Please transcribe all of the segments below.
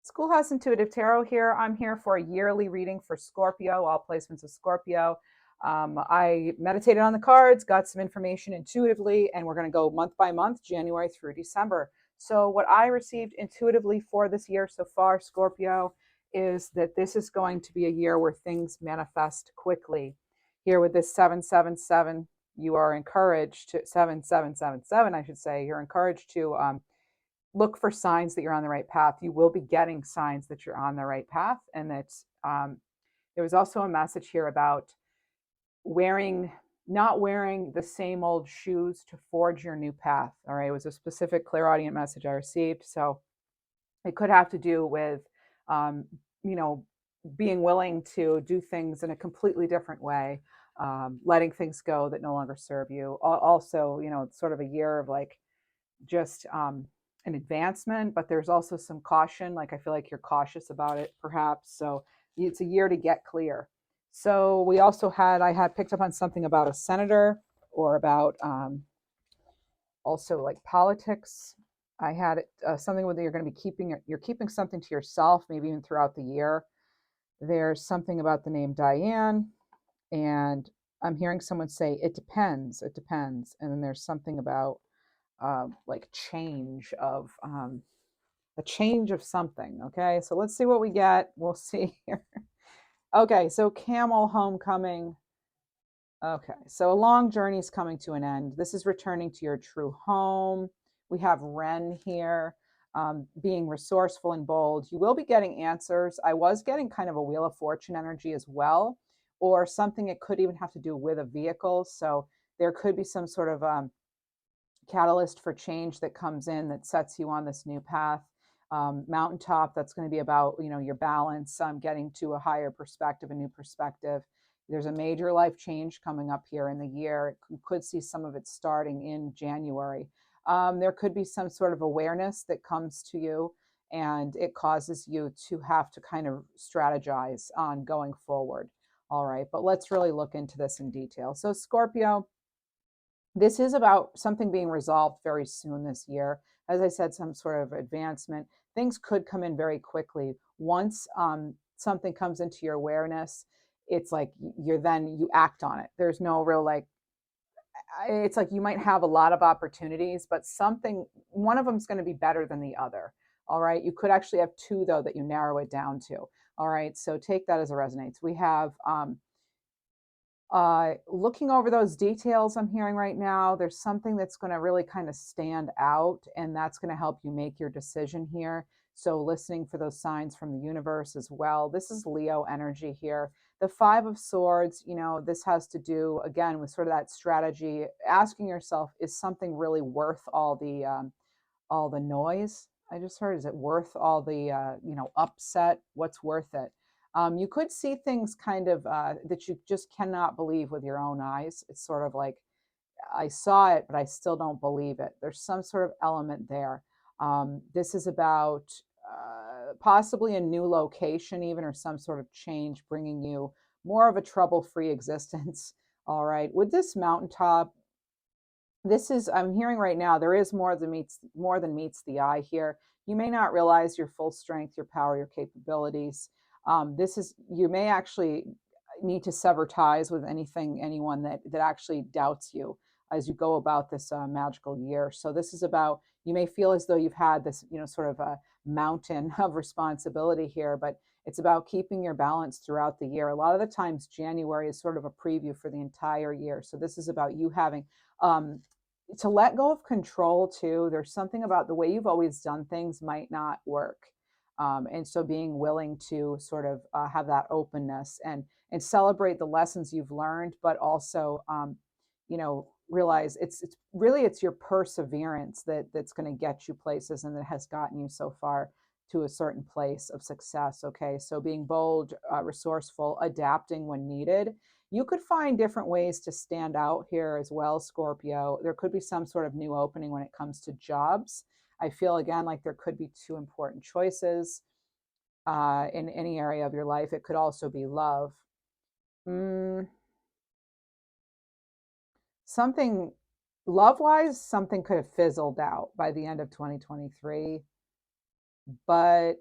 Schoolhouse Intuitive Tarot here. I'm here for a yearly reading for Scorpio, all placements of Scorpio. I meditated on the cards, got some information intuitively, and we're going to go month by month, January through December. So, what I received intuitively for this year so far, Scorpio, is that this is going to be a year where things manifest quickly. Here with this 777, you are encouraged to 7777, I should say, you're encouraged to look for signs that you're on the right path. You will be getting signs that you're on the right path. And that there was also a message here about wearing, not wearing the same old shoes to forge your new path. All right. It was a specific clairaudient message I received. So it could have to do with, um, you know, being willing to do things in a completely different way, letting things go that no longer serve you. Also, it's sort of a year of like just an advancement, but there's also some caution. Like I feel like you're cautious about it, perhaps. So it's a year to get clear. So I had picked up on something about a senator or about also like politics. I had something where you're going to be you're keeping something to yourself, maybe even throughout the year. There's something about the name Diane, and I'm hearing someone say it depends, and then there's something about like a change of something. Okay, so let's see what we get. We'll see here. Okay, so camel homecoming. Okay, so a long journey is coming to an end. This is returning to your true home. We have Ren here, being resourceful and bold. You will be getting answers. I was getting kind of a Wheel of Fortune energy as well, or something. It could even have to do with a vehicle. So there could be some sort of catalyst for change that comes in that sets you on this new path. Mountaintop, that's going to be about your balance, getting to a higher perspective, a new perspective. There's a major life change coming up here in the year. You could see some of it starting in January. There could be some sort of awareness that comes to you, and it causes you to have to kind of strategize on going forward. All right, but let's really look into this in detail. So Scorpio, this is about something being resolved very soon this year. As I said, some sort of advancement. Things could come in very quickly. Once something comes into your awareness, it's like you act on it. There's no real like, it's like you might have a lot of opportunities, but one of them is going to be better than the other. All right. You could actually have two, though, that you narrow it down to. All right. So take that as it resonates. We have looking over those details I'm hearing right now, there's something that's going to really kind of stand out, and that's going to help you make your decision here. So, listening for those signs from the universe as well. This is Leo energy here. The Five of Swords, this has to do again with sort of that strategy, asking yourself, is something really worth all the noise? I just heard, is it worth all the upset? What's worth it? You could see things kind of that you just cannot believe with your own eyes. It's sort of like, I saw it, but I still don't believe it. There's some sort of element there. This is about possibly a new location, even, or some sort of change, bringing you more of a trouble-free existence. All right. With this mountaintop, I'm hearing right now, there is more than meets the eye here. You may not realize your full strength, your power, your capabilities. You may actually need to sever ties with anyone that actually doubts you as you go about this magical year. So this is about, you may feel as though you've had this sort of a mountain of responsibility here, but it's about keeping your balance throughout the year. A lot of the times January is sort of a preview for the entire year. So this is about you having um, to let go of control too. There's something about the way you've always done things might not work. And so being willing to sort of have that openness and celebrate the lessons you've learned, but also realize it's your perseverance that's going to get you places, and that has gotten you so far to a certain place of success. Okay, so being bold, resourceful, adapting when needed. You could find different ways to stand out here as well, Scorpio. There could be some sort of new opening when it comes to jobs. I feel again like there could be two important choices in any area of your life. It could also be love. Mm, something love wise, something could have fizzled out by the end of 2023. But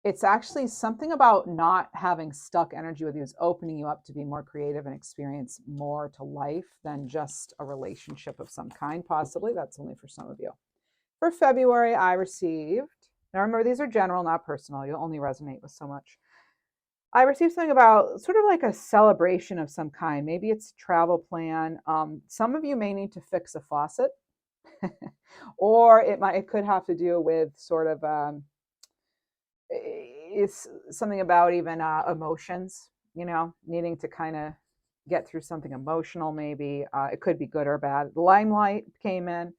It's actually something about not having stuck energy with you is opening you up to be more creative and experience more to life than just a relationship of some kind, possibly. That's only for some of you. For February, I received, now remember, these are general, not personal. You'll only resonate with so much. I received something about sort of like a celebration of some kind. Maybe it's a travel plan. Some of you may need to fix a faucet, or it could have to do with sort of it's something about even emotions, needing to kind of get through something emotional, maybe. It could be good or bad. The limelight came in.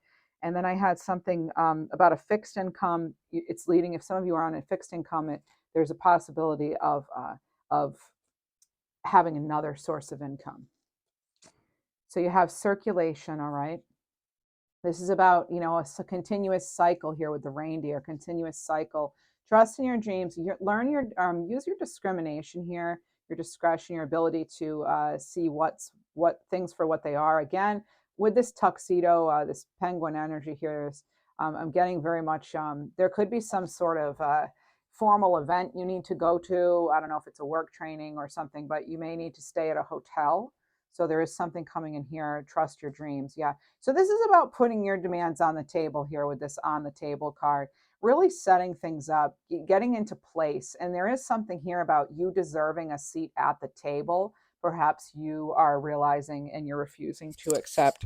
And then I had something about a fixed income. It's leading, if some of you are on a fixed income, there's a possibility of having another source of income. So you have circulation, all right? This is about, a continuous cycle here with the reindeer, continuous cycle. Trust in your dreams. Learn use your discrimination here, your discretion, your ability to see what things for what they are. Again, with this tuxedo, this penguin energy here, I'm getting very much, there could be some sort of formal event you need to go to. I don't know if it's a work training or something, but you may need to stay at a hotel. So there is something coming in here. Trust your dreams. Yeah. So this is about putting your demands on the table here with this on the table card, really setting things up, getting into place. And there is something here about you deserving a seat at the table. Perhaps you are realizing and you're refusing to accept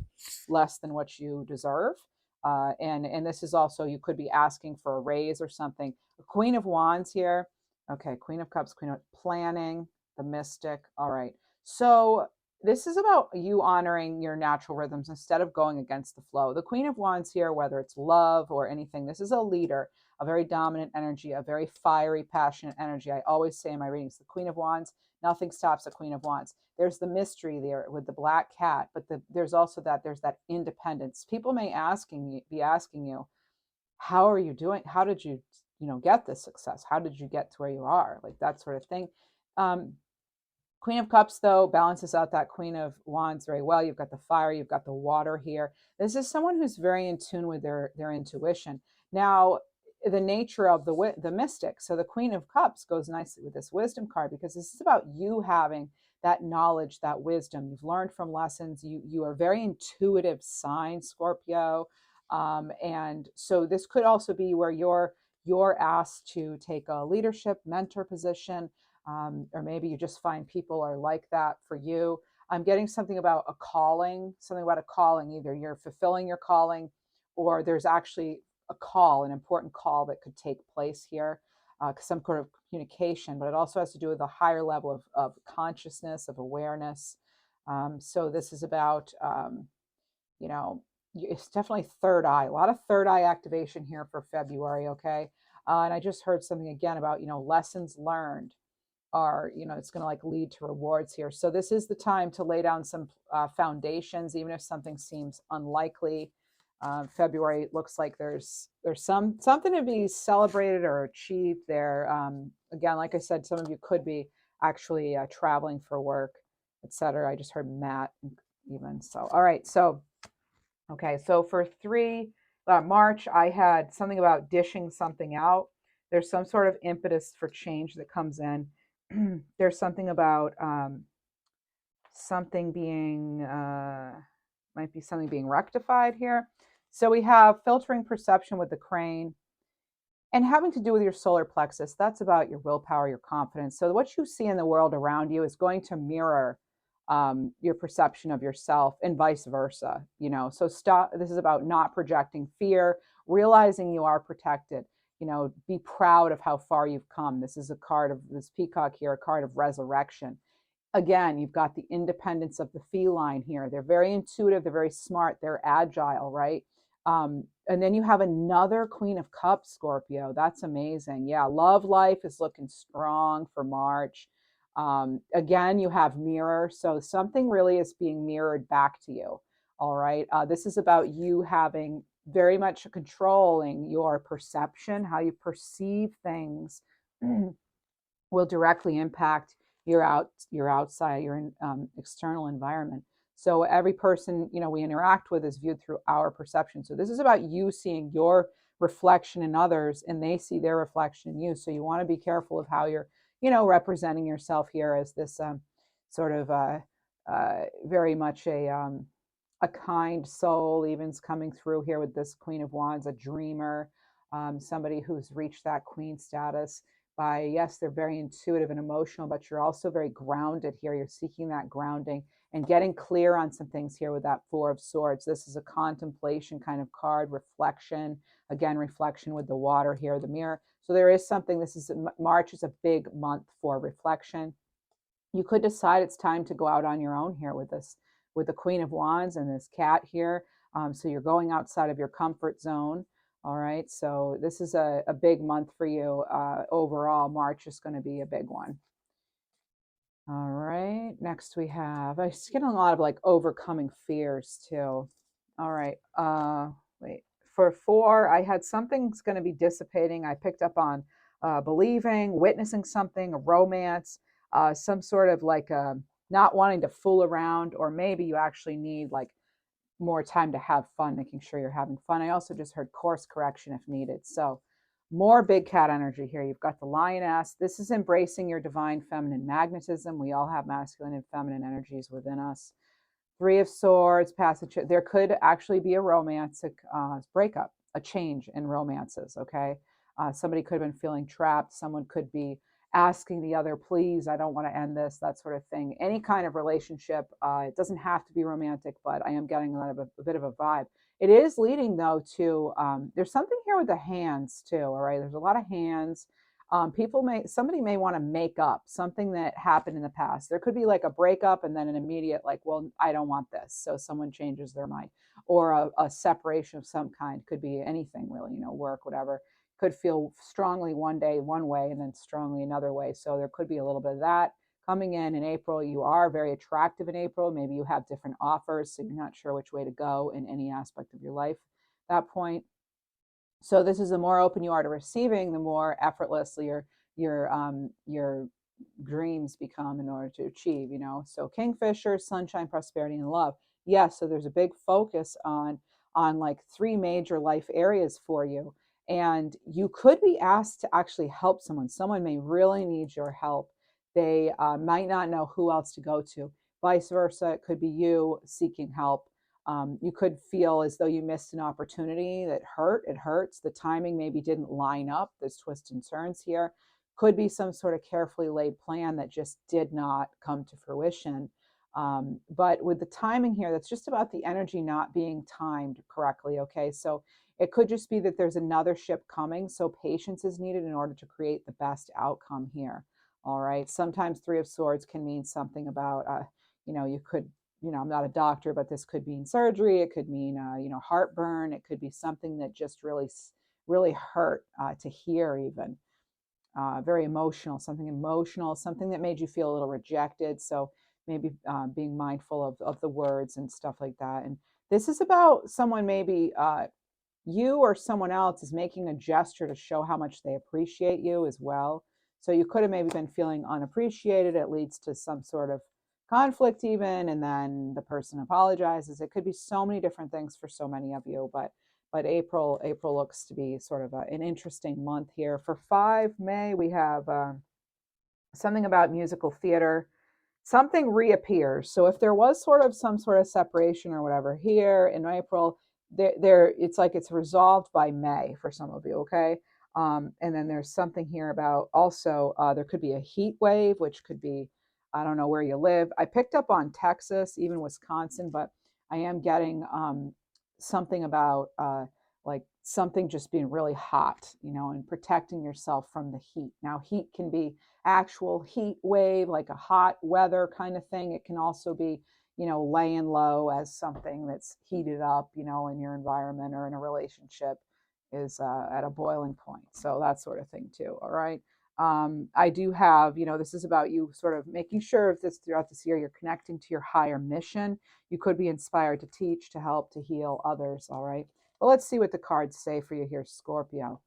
less than what you deserve. And this is also, you could be asking for a raise or something. The Queen of Wands here. Okay, Queen of Cups, Queen of planning, the Mystic. All right. So this is about you honoring your natural rhythms instead of going against the flow. The Queen of Wands here, whether it's love or anything, this is a leader, a very dominant energy, a very fiery, passionate energy. I always say in my readings, the Queen of Wands, nothing stops the Queen of Wands. There's the mystery there with the black cat, but there's also there's that independence. People may be asking you, how are you doing? How did you, get this success? How did you get to where you are? Like that sort of thing. Queen of Cups, though, balances out that Queen of Wands very well. You've got the fire, you've got the water here. This is someone who's very in tune with their intuition. Now, the nature of the mystic. So the Queen of Cups goes nicely with this wisdom card because this is about you having that knowledge, that wisdom. You've learned from lessons. You are very intuitive sign, Scorpio. And so this could also be where you're asked to take a leadership mentor position, or maybe you just find people are like that for you. I'm getting something about a calling, Either you're fulfilling your calling, or there's actually a call, an important call that could take place here, some sort of communication, but it also has to do with a higher level of consciousness, of awareness. So this is about, you know, it's definitely third eye, a lot of third eye activation here for February, okay? And I just heard something again about, lessons learned are, it's going to like lead to rewards here. So this is the time to lay down some foundations, even if something seems unlikely. February looks like there's something to be celebrated or achieved there. Again, like I said, some of you could be actually traveling for work, etc. I just heard Matt even. So, all right. So, okay. So for March, I had something about dishing something out. There's some sort of impetus for change that comes in. There's something about something being might be something being rectified here. So we have filtering perception with the crane and having to do with your solar plexus. That's about your willpower, your confidence. So what you see in the world around you is going to mirror your perception of yourself and vice versa. So stop. This is about not projecting fear, realizing you are protected. Be proud of how far you've come. This is a card of this peacock here, a card of resurrection. Again, you've got the independence of the feline here. They're very intuitive, they're very smart, they're agile, right? And then you have another Queen of Cups, Scorpio. That's amazing. Yeah, love life is looking strong for March. Again, you have mirror. So something really is being mirrored back to you. All right. This is about you having very much controlling your perception, how you perceive things will directly impact your outside, your external environment. So every person we interact with is viewed through our perception. So this is about you seeing your reflection in others and they see their reflection in you. So you want to be careful of how you're, representing yourself here as this sort of very much a kind soul, even's coming through here with this Queen of Wands, a dreamer, somebody who's reached that queen status by, yes, they're very intuitive and emotional, but you're also very grounded here. You're seeking that grounding and getting clear on some things here with that Four of Swords. This is a contemplation kind of card, reflection, again, reflection with the water here, the mirror. So there is something, March is a big month for reflection. You could decide it's time to go out on your own here with this, with the Queen of Wands and this cat here. So you're going outside of your comfort zone. All right. So this is a big month for you. Overall, March is going to be a big one. All right. Next we have, I was getting a lot of like overcoming fears too. All right. Wait. For 4, I had something's going to be dissipating. I picked up on believing, witnessing something, a romance, some sort of like not wanting to fool around, or maybe you actually need like more time to have fun, making sure you're having fun. I also just heard course correction if needed. So more big cat energy here. You've got the lioness. This is embracing your divine feminine magnetism. We all have masculine and feminine energies within us. 3 of Swords, passage. There could actually be a romantic breakup, a change in romances, okay? Somebody could have been feeling trapped. Someone could be asking the other, please, I don't want to end this, that sort of thing. Any kind of relationship, it doesn't have to be romantic, but I am getting a bit of a vibe. It is leading, though, to, there's something here with the hands, too, all right? There's a lot of hands. Somebody may want to make up something that happened in the past. There could be like a breakup and then an immediate like, well, I don't want this. So someone changes their mind, or a separation of some kind. Could be anything really, work, whatever. Could feel strongly one day one way and then strongly another way. So there could be a little bit of that coming in April. You are very attractive in April. Maybe you have different offers, so you're not sure which way to go in any aspect of your life at that point. So this is the more open you are to receiving, the more effortlessly your dreams become in order to achieve. So Kingfisher, sunshine, prosperity, and love. Yes. So there's a big focus on like 3 major life areas for you, and you could be asked to actually help someone. Someone may really need your help. They might not know who else to go to. Vice versa, it could be you seeking help. You could feel as though you missed an opportunity that hurt. It hurts. The timing maybe didn't line up. There's twists and turns here. Could be some sort of carefully laid plan that just did not come to fruition. But with the timing here, that's just about the energy not being timed correctly. Okay. So it could just be that there's another ship coming. So patience is needed in order to create the best outcome here. All right. Sometimes 3 of Swords can mean something about, you could, I'm not a doctor, but this could mean surgery. It could mean, heartburn. It could be something that just really, really hurt to hear even. Very emotional, something that made you feel a little rejected. So maybe being mindful of the words and stuff like that. And this is about someone, maybe you or someone else is making a gesture to show how much they appreciate you as well. So you could have maybe been feeling unappreciated. It leads to some sort of conflict even, and then the person apologizes. It could be so many different things for so many of you, but April looks to be sort of an interesting month here. For 5 May, we have something about musical theater. Something reappears. So if there was sort of some sort of separation or whatever here in April, there it's like it's resolved by May for some of you. Okay. And then there's something here about also there could be a heat wave, which could be, I don't know where you live. I picked up on Texas, even Wisconsin, but I am getting something about like something just being really hot, and protecting yourself from the heat. Now, heat can be actual heat wave, like a hot weather kind of thing. It can also be, laying low as something that's heated up, in your environment or in a relationship is at a boiling point. So that sort of thing too. All right. I do have, this is about you sort of making sure if this throughout this year, you're connecting to your higher mission. You could be inspired to teach, to help, to heal others. All right. Well, let's see what the cards say for you here, Scorpio.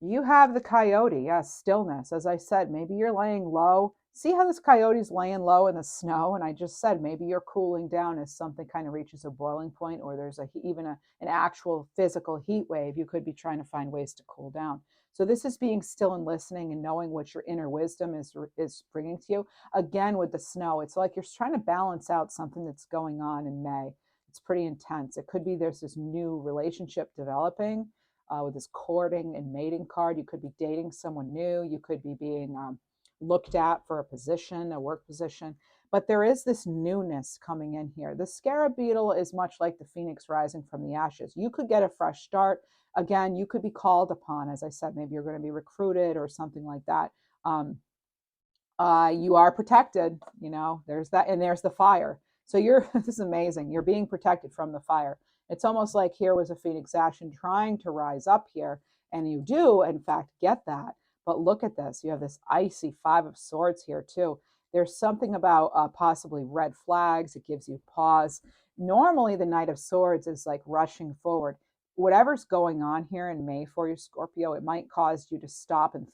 You have the coyote, yes, stillness. As I said, maybe you're laying low. See how this coyote's laying low in the snow? And I just said maybe you're cooling down as something kind of reaches a boiling point, or there's an actual physical heat wave. You could be trying to find ways to cool down. So this is being still and listening and knowing what your inner wisdom is bringing to you. Again, with the snow, it's like you're trying to balance out something that's going on in May. It's pretty intense. It could be there's this new relationship developing with this courting and mating card. You could be dating someone new. You could be being looked at for a position, a work position. But there is this newness coming in here. The scarab beetle is much like the phoenix rising from the ashes. You could get a fresh start. Again, you could be called upon. As I said, maybe you're going to be recruited or something like that. You are protected, there's that, and there's the fire. So you're this is amazing, you're being protected from the fire. It's almost like here was a phoenix ashen trying to rise up here, and you do in fact get that. But look at this, you have this icy five of swords here too. There's something about possibly red flags. It gives you pause. Normally the knight of swords is like rushing forward. Whatever's going on here in May for you, Scorpio, it might cause you to stop and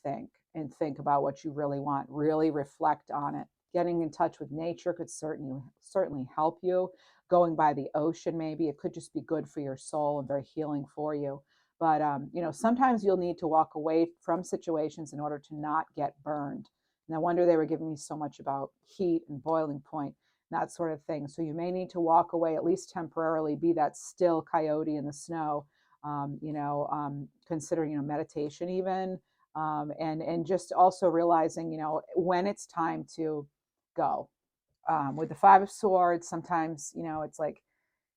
think about what you really want, really reflect on it. Getting in touch with nature could certainly help you. Going by the ocean, maybe it could just be good for your soul and very healing for you. But sometimes you'll need to walk away from situations in order to not get burned. No wonder they were giving me so much about heat and boiling point, that sort of thing. So you may need to walk away at least temporarily, be that still coyote in the snow. Consider meditation even, and just also realizing when it's time to go. With the five of swords, sometimes it's like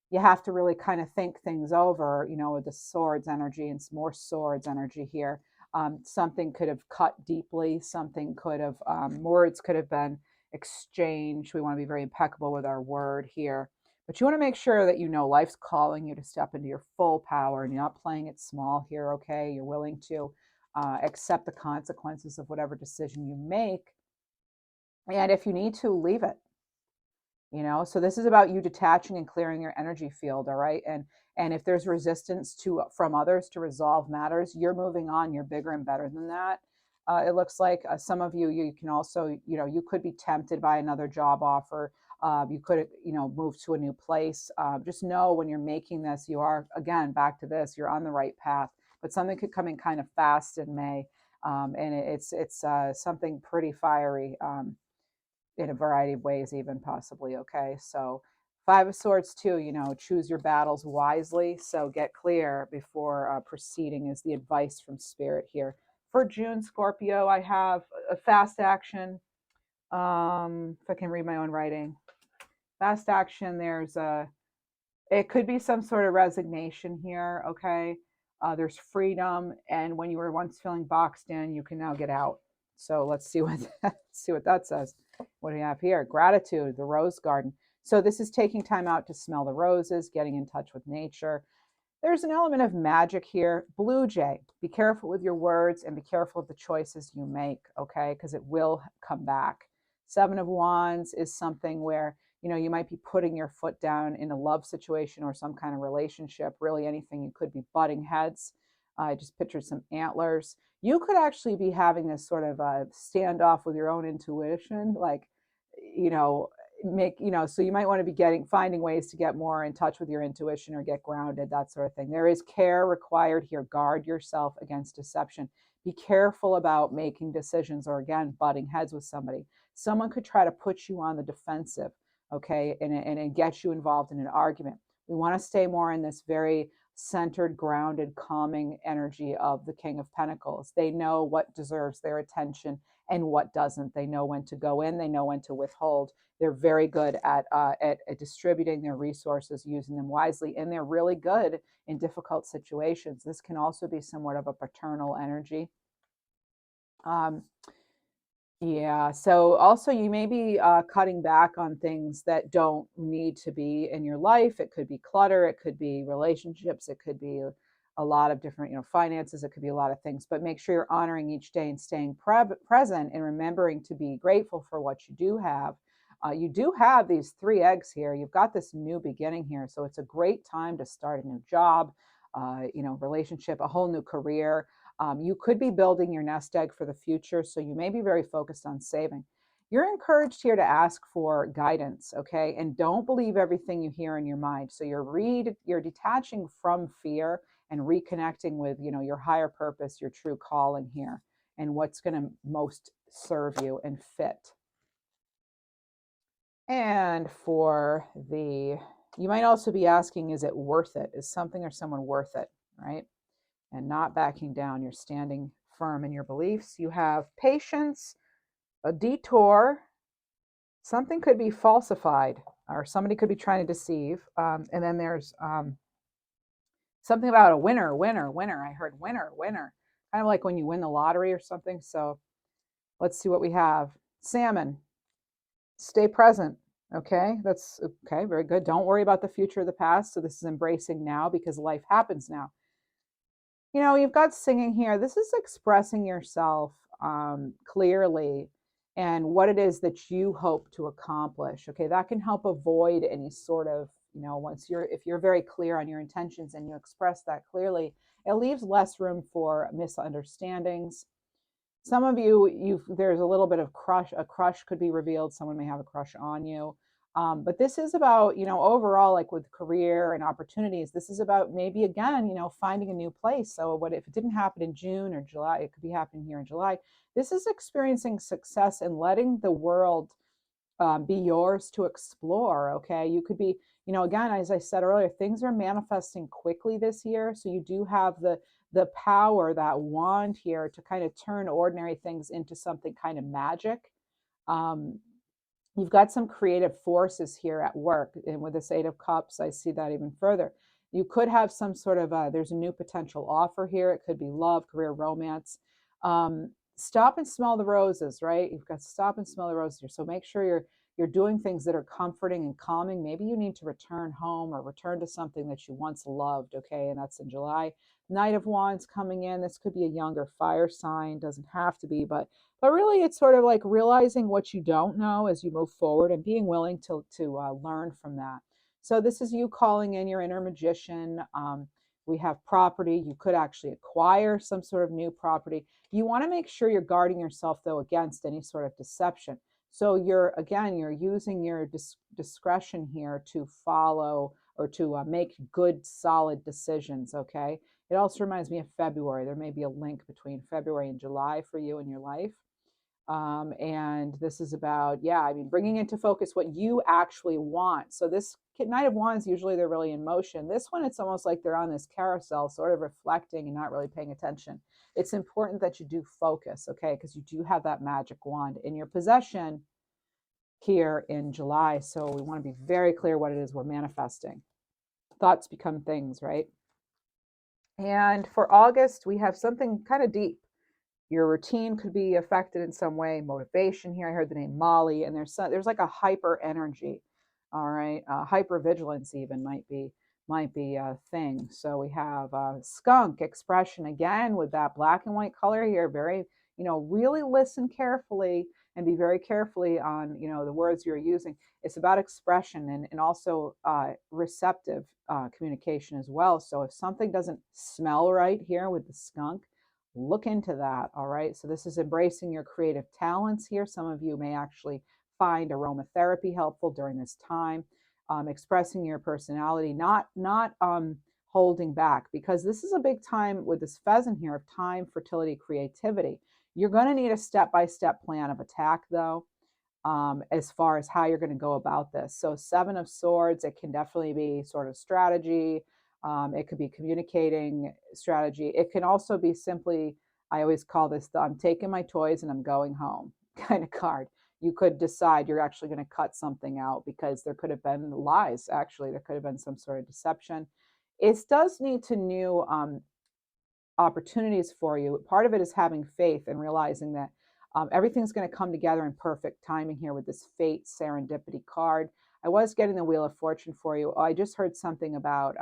you have to really kind of think things over, with the swords energy and more swords energy here. Something could have cut deeply, something could have, words could have been exchanged. We want to be very impeccable with our word here. But you want to make sure that life's calling you to step into your full power and you're not playing it small here, okay? You're willing to accept the consequences of whatever decision you make. And if you need to, leave it. So this is about you detaching and clearing your energy field, all right? And if there's resistance from others to resolve matters, you're moving on. You're bigger and better than that. It looks like some of you can also, you could be tempted by another job offer. You could, move to a new place. Just know when you're making this, you are, again, back to this, you're on the right path. But something could come in kind of fast in May, and it's something pretty fiery. In a variety of ways, even possibly. Okay, so five of swords too, choose your battles wisely. So get clear before proceeding is the advice from spirit here. For June, Scorpio, I have a fast action. If I can read my own writing, fast action, it could be some sort of resignation here. Okay, there's freedom, and when you were once feeling boxed in, you can now get out. So let's see what that says. What do we have here? Gratitude, the rose garden. So this is taking time out to smell the roses, getting in touch with nature. There's an element of magic here. Blue jay, be careful with your words and be careful of the choices you make, okay? Because it will come back. Seven of wands is something where you might be putting your foot down in a love situation or some kind of relationship. Really, anything. You could be butting heads. I just pictured some antlers. You could actually be having this sort of a standoff with your own intuition, like you know so you might want to be finding ways to get more in touch with your intuition or get grounded, that sort of thing. There is care required here. Guard yourself against deception. Be careful about making decisions or, again, butting heads with somebody. Someone could try to put you on the defensive, okay, and get you involved in an argument. We want to stay more in this very centered, grounded, calming energy of the King of Pentacles. They know what deserves their attention and what doesn't. They know when to go in, they know when to withhold. They're very good at distributing their resources, using them wisely, and they're really good in difficult situations. This can also be somewhat of a paternal energy. Yeah, so also you may be cutting back on things that don't need to be in your life. It could be clutter, it could be relationships, it could be a lot of different, finances, it could be a lot of things. But make sure you're honoring each day and staying present and remembering to be grateful for what you do have. You do have these three eggs here. You've got this new beginning here. So it's a great time to start a new job, relationship, a whole new career. You could be building your nest egg for the future, so you may be very focused on saving. You're encouraged here to ask for guidance, okay? And don't believe everything you hear in your mind. So you're detaching from fear and reconnecting with, your higher purpose, your true calling here, and what's going to most serve you and fit. And for you might also be asking, is it worth it? Is something or someone worth it, right? And not backing down. You're standing firm in your beliefs. You have patience, a detour. Something could be falsified, or somebody could be trying to deceive. And then there's something about a winner, winner, winner. I heard winner, winner. Kind of like when you win the lottery or something. So let's see what we have. Salmon, stay present. Okay, that's okay, very good. Don't worry about the future or the past. So this is embracing now because life happens now. You've got singing here. This is expressing yourself clearly and what it is that you hope to accomplish. Okay, that can help avoid any sort of, if you're very clear on your intentions and you express that clearly, it leaves less room for misunderstandings. Some of there's a little bit of a crush could be revealed. Someone may have a crush on you. But this is about, overall, like with career and opportunities, this is about maybe again, finding a new place. So what if it didn't happen in June or July, it could be happening here in July. This is experiencing success and letting the world be yours to explore. Okay. You could be, again, as I said earlier, things are manifesting quickly this year. So you do have the power, that wand here to kind of turn ordinary things into something kind of magic. Um, you've got some creative forces here at work. And with this Eight of Cups, I see that even further. You could have some sort of there's a new potential offer here. It could be love, career, romance. Stop and smell the roses, right? You've got to stop and smell the roses here. So make sure you're doing things that are comforting and calming. Maybe you need to return home or return to something that you once loved, okay? And that's in July. Knight of Wands coming in. This could be a younger fire sign, doesn't have to be, but really it's sort of like realizing what you don't know as you move forward and being willing to learn from that. So this is you calling in your inner magician. We have property. You could actually acquire some sort of new property. You want to make sure you're guarding yourself, though, against any sort of deception. So you're using your discretion here to follow or to make good, solid decisions, okay? It also reminds me of February. There may be a link between February and July for you in your life. And this is about, bringing into focus what you actually want. So this Knight of Wands, usually they're really in motion. This one, it's almost like they're on this carousel, sort of reflecting and not really paying attention. It's important that you do focus, okay? Because you do have that magic wand in your possession here in July. So we want to be very clear what it is we're manifesting. Thoughts become things, right? And for August, we have something kind of deep. Your routine could be affected in some way. Motivation here. I heard the name Molly, and there's like a hyper energy. All right, hyper vigilance even might be a thing. So we have skunk expression again with that black and white color here. Very, really listen carefully and be very carefully on the words you're using. It's about expression and also receptive communication as well. So if something doesn't smell right here with the skunk, look into that. All right, so this is embracing your creative talents here. Some of you may actually find aromatherapy helpful during this time. Expressing your personality, not holding back, because this is a big time with this pheasant here of time, fertility, creativity. You're going to need a step-by-step plan of attack, though, as far as how you're going to go about this. So Seven of Swords, it can definitely be sort of strategy. It could be communicating strategy. It can also be simply, I always call this the I'm taking my toys and I'm going home kind of card. You could decide you're actually going to cut something out because there could have been lies. Actually, there could have been some sort of deception. It does need to new opportunities for you. Part of it is having faith and realizing that everything's going to come together in perfect timing here with this fate serendipity card. I was getting the Wheel of Fortune for you. I just heard something about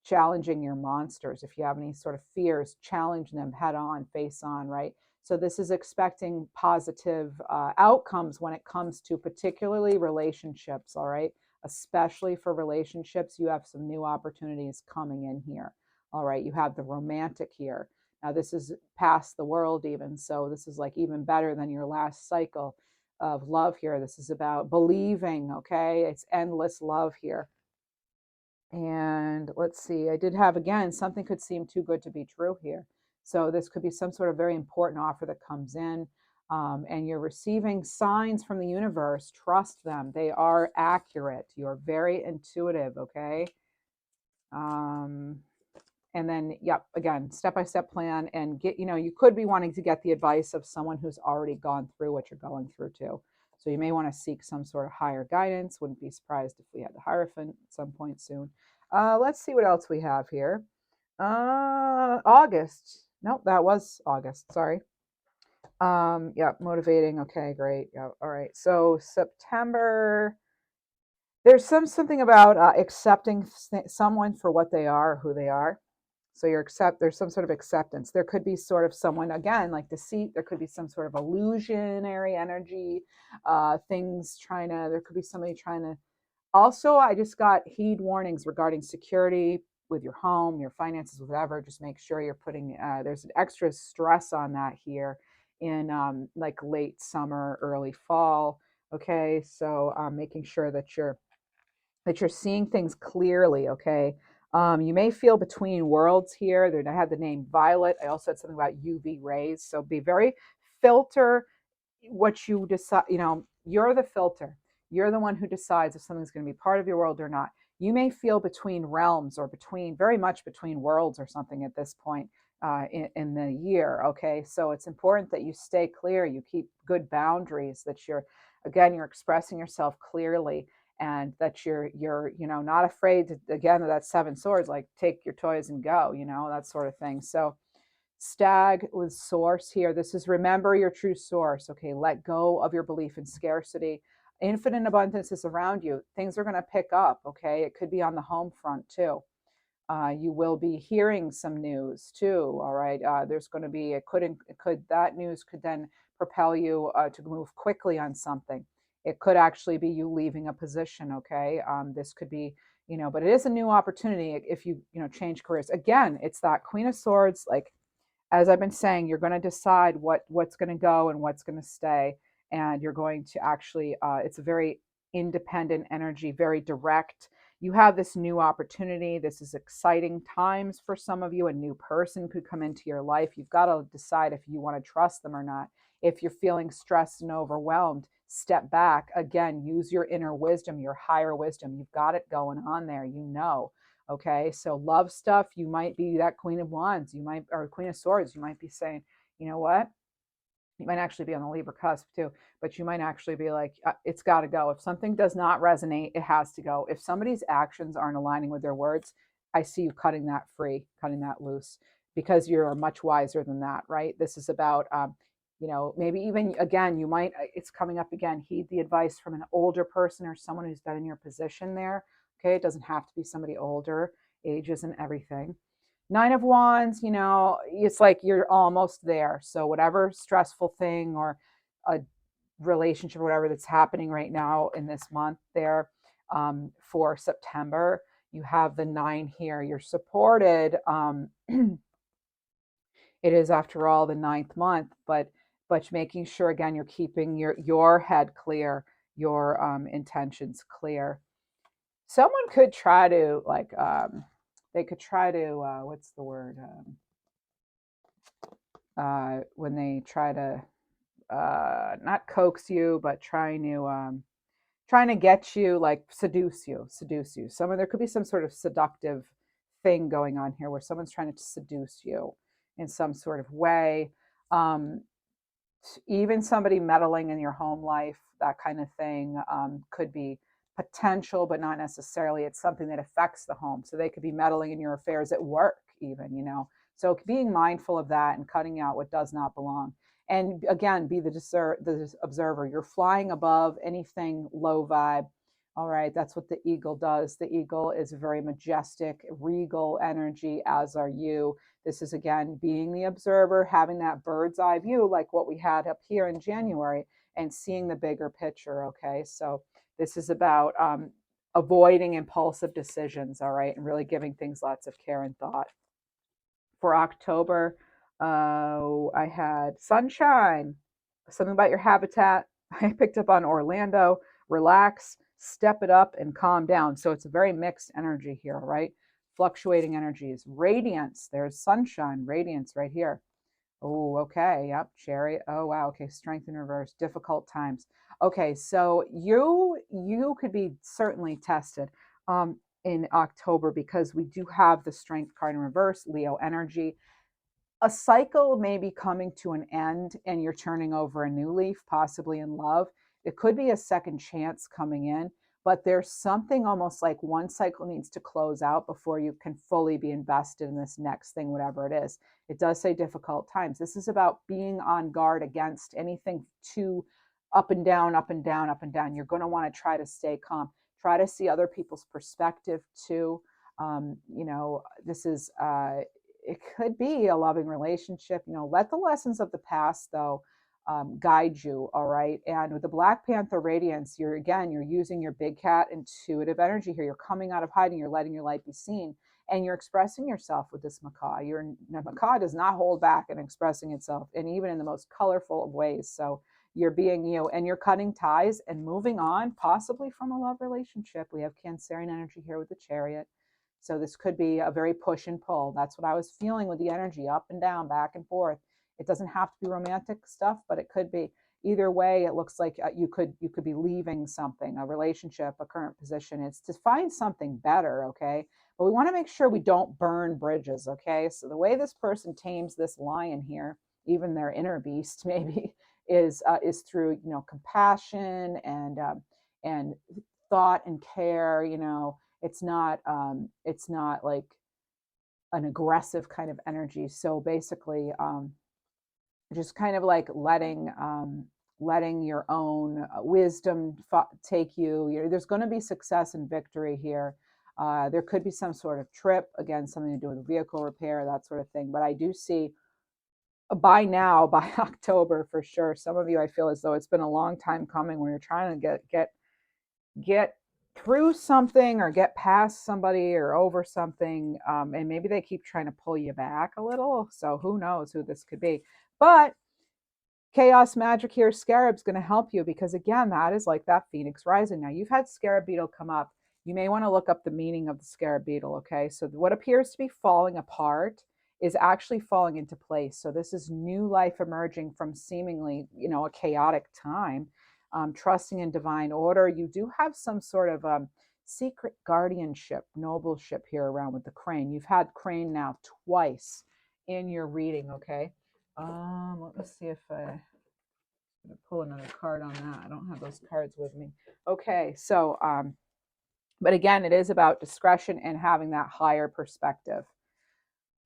challenging your monsters. If you have any sort of fears, challenge them head on, face on, right? So this is expecting positive outcomes when it comes to particularly relationships, all right? Especially for relationships, you have some new opportunities coming in here. All right, you have the romantic here. Now, this is past the world, even. So, this is like even better than your last cycle of love here. This is about believing, okay? It's endless love here. And let's see, I did have again, something could seem too good to be true here. So this could be some sort of very important offer that comes in, and you're receiving signs from the universe. Trust them, they are accurate. You're very intuitive, okay? Um, and then, yep, again, step by step plan and get, you could be wanting to get the advice of someone who's already gone through what you're going through too. So you may want to seek some sort of higher guidance. Wouldn't be surprised if we had the Hierophant at some point soon. Let's see what else we have here. August. Nope, that was August. Sorry. Yeah, motivating. Okay, great. Yeah, all right. So September. There's something about accepting someone for what they are, who they are. So there's some sort of acceptance. There could be sort of someone, again, like deceit. There could be some sort of illusionary energy, there could be somebody trying to. Also, I just got heed warnings regarding security with your home, your finances, whatever. Just make sure you're putting, there's an extra stress on that here in like late summer, early fall. Okay. So making sure that you're seeing things clearly, okay? You may feel between worlds here. I had the name Violet. I also had something about UV rays. So be very filter what you decide. You're the filter. You're the one who decides if something's going to be part of your world or not. You may feel between realms or very much between worlds or something at this point in the year, okay? So it's important that you stay clear. You keep good boundaries, that you're expressing yourself clearly, and that you're not afraid to, again, of that seven swords, like take your toys and go, that sort of thing. So stag with source here, this is remember your true source, okay? Let go of your belief in scarcity. Infinite abundance is around you. Things are going to pick up, okay? It could be on the home front too. You will be hearing some news too. All right. There's going to be, that news could then propel you to move quickly on something. It could actually be you leaving a position. Okay. This could be, but it is a new opportunity if change careers. Again, it's that Queen of Swords. Like, as I've been saying, you're going to decide what's going to go and what's going to stay. And you're going to actually, it's a very independent energy, very direct. You have this new opportunity. This is exciting times for some of you. A new person could come into your life. You've got to decide if you want to trust them or not. If you're feeling stressed and overwhelmed, step back. Again, use your inner wisdom, your higher wisdom. You've got it going on there. Okay, so love stuff, you might be that Queen of Wands, or Queen of Swords. You might be saying, you know what? You might actually be on the Libra cusp too, but you might actually be like, it's got to go. If something does not resonate, it has to go. If somebody's actions aren't aligning with their words, I see you cutting that free, cutting that loose, because you're much wiser than that, right? This is about, maybe even again, it's coming up again, heed the advice from an older person or someone who's been in your position there. Okay, it doesn't have to be somebody older. Age isn't everything. Nine of Wands, it's like you're almost there. So whatever stressful thing or a relationship or whatever that's happening right now in this month there, for September, you have the 9 here. You're supported. It is, after all, the ninth month, but making sure, again, you're keeping your head clear, your intentions clear. Someone could try to, like, they could try to, what's the word, when they try to, not coax you, but trying to get you, like, seduce you. There could be some sort of seductive thing going on here where someone's trying to seduce you in some sort of way. Um, Even somebody meddling in your home life, that kind of thing, could be potential, but not necessarily. It's something that affects the home. So they could be meddling in your affairs at work, even. So being mindful of that and cutting out what does not belong. And again, be the observer. You're flying above anything low vibe. All right, that's what the eagle does. The eagle is a very majestic, regal energy, as are you. This is, again, being the observer, having that bird's eye view, like what we had up here in January, and seeing the bigger picture. Okay, so this is about avoiding impulsive decisions, all right, and really giving things lots of care and thought. For October, I had sunshine, something about your habitat. I picked up on Orlando, relax, step it up, and calm down. So it's a very mixed energy here, right? Fluctuating energies. Radiance, there's sunshine, radiance right here. Oh, okay. Yep. Chariot. Oh, wow. Okay. Strength in reverse. Difficult times. Okay. So you could be certainly tested in October because we do have the strength card in reverse, Leo energy. A cycle may be coming to an end and you're turning over a new leaf, possibly in love. It could be a second chance coming in, but there's something almost like one cycle needs to close out before you can fully be invested in this next thing, whatever it is. It does say difficult times. This is about being on guard against anything too up and down, up and down, up and down. You're going to want to try to stay calm, try to see other people's perspective too. This is it could be a loving relationship. Let the lessons of the past though guide you. All right. And with the Black Panther radiance, you're using your big cat intuitive energy here. You're coming out of hiding, you're letting your light be seen, and you're expressing yourself with this macaw. Your macaw does not hold back in expressing itself, and even in the most colorful of ways. So you're being you, and you're cutting ties and moving on, possibly from a love relationship. We have Cancerian energy here with the Chariot. So this could be a very push and pull. That's what I was feeling with the energy, up and down, back and forth. It doesn't have to be romantic stuff, but it could be. Either way, it looks like you could be leaving something, a relationship, a current position. It's to find something better, okay? But we want to make sure we don't burn bridges, okay? So the way this person tames this lion here, even their inner beast, maybe, is through compassion and thought and care. It's not like an aggressive kind of energy. So basically, just kind of like letting your own wisdom take you. There's going to be success and victory here. There could be some sort of trip, again, something to do with vehicle repair, that sort of thing. But I do see by now, by October for sure. Some of you, I feel as though it's been a long time coming, where you're trying to get through something or get past somebody or over something, and maybe they keep trying to pull you back a little. So who knows who this could be? But chaos magic here, Scarab's going to help you, because again, that is like that phoenix rising. Now, you've had scarab beetle come up. You may want to look up the meaning of the scarab beetle. Okay, so what appears to be falling apart is actually falling into place. So this is new life emerging from seemingly a chaotic time. Trusting in divine order. You do have some sort of secret guardianship, nobleship here around with the crane. You've had crane now twice in your reading. Okay, let me see if I pull another card on that. I don't have those cards with me. Okay, so but again, it is about discretion and having that higher perspective.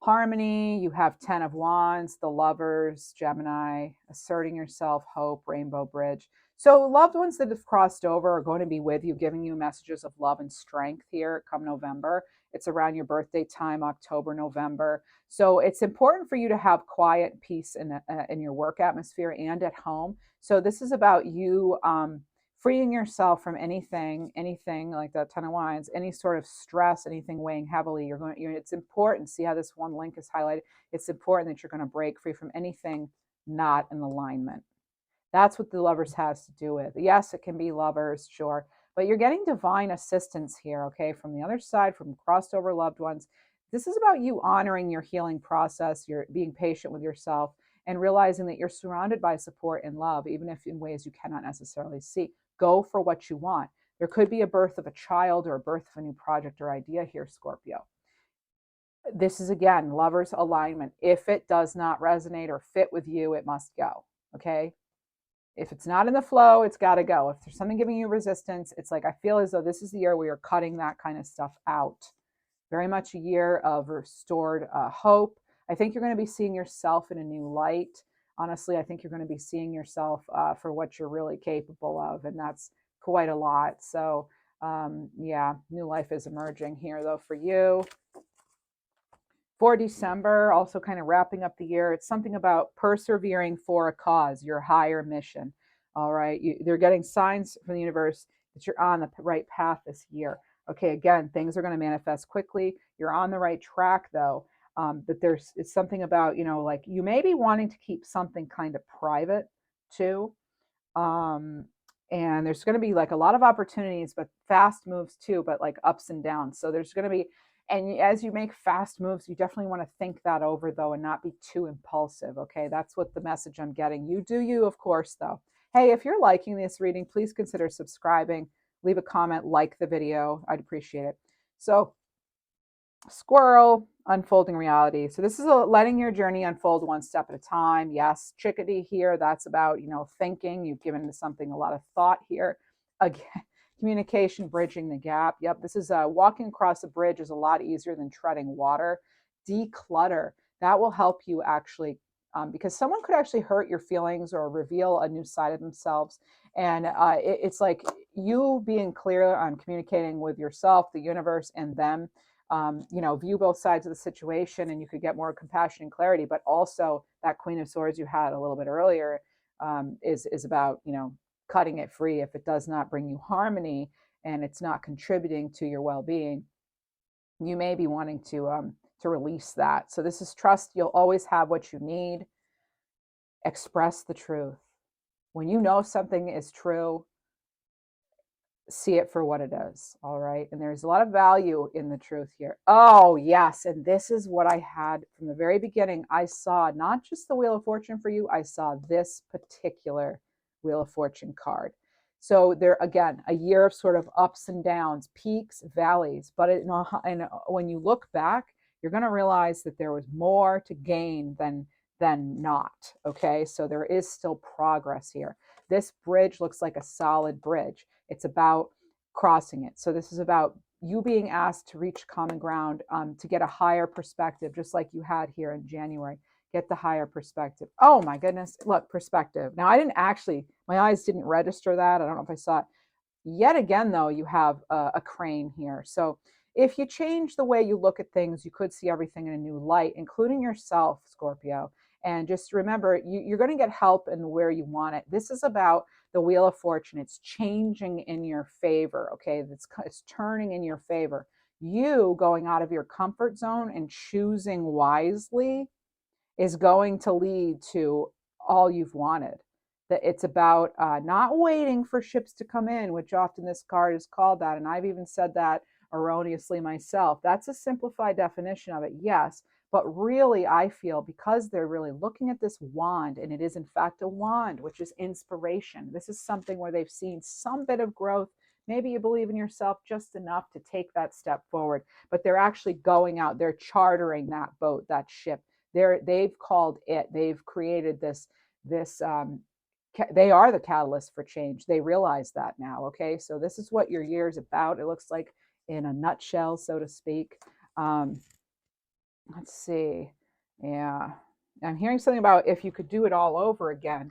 Harmony, you have 10 of Wands, the Lovers, Gemini, asserting yourself, hope, Rainbow Bridge. So loved ones that have crossed over are going to be with you, giving you messages of love and strength here come November. It's around your birthday time, October, November. So it's important for you to have quiet peace in your work atmosphere and at home. So this is about you freeing yourself from anything like that 10 of Wands, any sort of stress, anything weighing heavily. It's important. See how this one link is highlighted? It's important that you're going to break free from anything not in alignment. That's what the Lovers has to do with. Yes, it can be lovers, sure, but you're getting divine assistance here, okay, from the other side, from crossed over loved ones. This is about you honoring your healing process, you're being patient with yourself, and realizing that you're surrounded by support and love, even if in ways you cannot necessarily see. Go for what you want. There could be a birth of a child or a birth of a new project or idea here, Scorpio. This is again, lovers alignment. If it does not resonate or fit with you, it must go. Okay. If it's not in the flow, it's got to go. If there's something giving you resistance, it's like I feel as though this is the year where you're cutting that kind of stuff out. Very much a year of restored hope. I think you're going to be seeing yourself in a new light. Honestly, I think you're going to be seeing yourself for what you're really capable of, and that's quite a lot. So, yeah, new life is emerging here, though, for you. For December, also kind of wrapping up the year, it's something about persevering for a cause, your higher mission. All right. They're getting signs from the universe that you're on the right path this year. Okay. Again, things are going to manifest quickly. You're on the right track, though. But it's something about, like you may be wanting to keep something kind of private too. um and there's going to be like a lot of opportunities, but fast moves too, but like ups and downs. So there's going to be, and as you make fast moves, you definitely want to think that over though, and not be too impulsive. Okay, that's what the message I'm getting. You do you, of course, though. Hey, if you're liking this reading, please consider subscribing, leave a comment, like the video. I'd appreciate it. So squirrel, unfolding reality. So this is letting your journey unfold one step at a time. Yes, chickadee here, that's about, thinking. You've given something a lot of thought here. Again, communication, bridging the gap. Yep, this is walking across a bridge is a lot easier than treading water. Declutter. That will help you actually, because someone could actually hurt your feelings or reveal a new side of themselves. And it's like you being clear on communicating with yourself, the universe, and them. View both sides of the situation, and you could get more compassion and clarity. But also that Queen of Swords you had a little bit earlier, is about, cutting it free if it does not bring you harmony and it's not contributing to your well-being. You may be wanting to release that. So this is trust. You'll always have what you need. Express the truth. When you know something is true, see it for what it is. All right. And there's a lot of value in the truth here. Oh, yes. And this is what I had from the very beginning. I saw not just the Wheel of Fortune for you, I saw this particular Wheel of Fortune card. So there, again, a year of sort of ups and downs, peaks, valleys. But and when you look back, you're going to realize that there was more to gain than not. Okay. So there is still progress here. This bridge looks like a solid bridge. It's about crossing it. So this is about you being asked to reach common ground, to get a higher perspective, just like you had here in January. Get the higher perspective. Oh my goodness. Look, perspective. Now, my eyes didn't register that. I don't know if I saw it. Yet again, though, you have a crane here. So if you change the way you look at things, you could see everything in a new light, including yourself, Scorpio. And just remember, you're going to get help in where you want it. This is about the Wheel of Fortune. It's changing in your favor. Okay, it's turning in your favor. You going out of your comfort zone and choosing wisely is going to lead to all you've wanted. That it's about not waiting for ships to come in, which often this card is called that. And I've even said that erroneously myself. That's a simplified definition of it, yes. But really, I feel because they're really looking at this wand, and it is in fact a wand, which is inspiration. This is something where they've seen some bit of growth. Maybe you believe in yourself just enough to take that step forward, but they're actually going out, they're chartering that boat, that ship. They've called it, they've created this they are the catalyst for change. They realize that now. Okay, so this is what your year is about, it looks like, in a nutshell, so to speak. Let's see. Yeah, I'm hearing something about if you could do it all over again,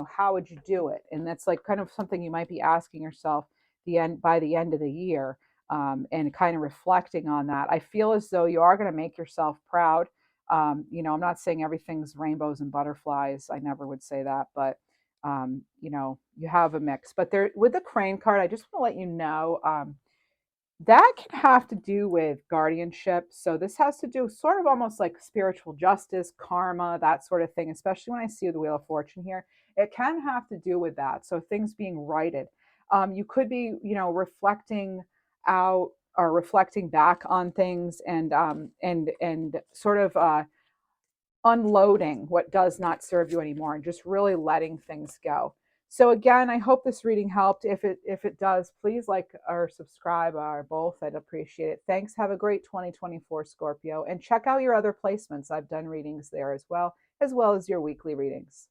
how would you do it? And that's like kind of something you might be asking yourself by the end of the year, and kind of reflecting on that. I feel as though you are going to make yourself proud. I'm not saying everything's rainbows and butterflies. I never would say that, but you have a mix. But there, with the crane card, I just want to let you know, that can have to do with guardianship. So this has to do sort of almost like spiritual justice, karma, that sort of thing, especially when I see the Wheel of Fortune here. It can have to do with that. So things being righted. You could be, reflecting out or reflecting back on things, and sort of unloading what does not serve you anymore, and just really letting things go. So again, I hope this reading helped. If it does, please like or subscribe, or both. I'd appreciate it. Thanks. Have a great 2024, Scorpio, and check out your other placements. I've done readings there as well as your weekly readings.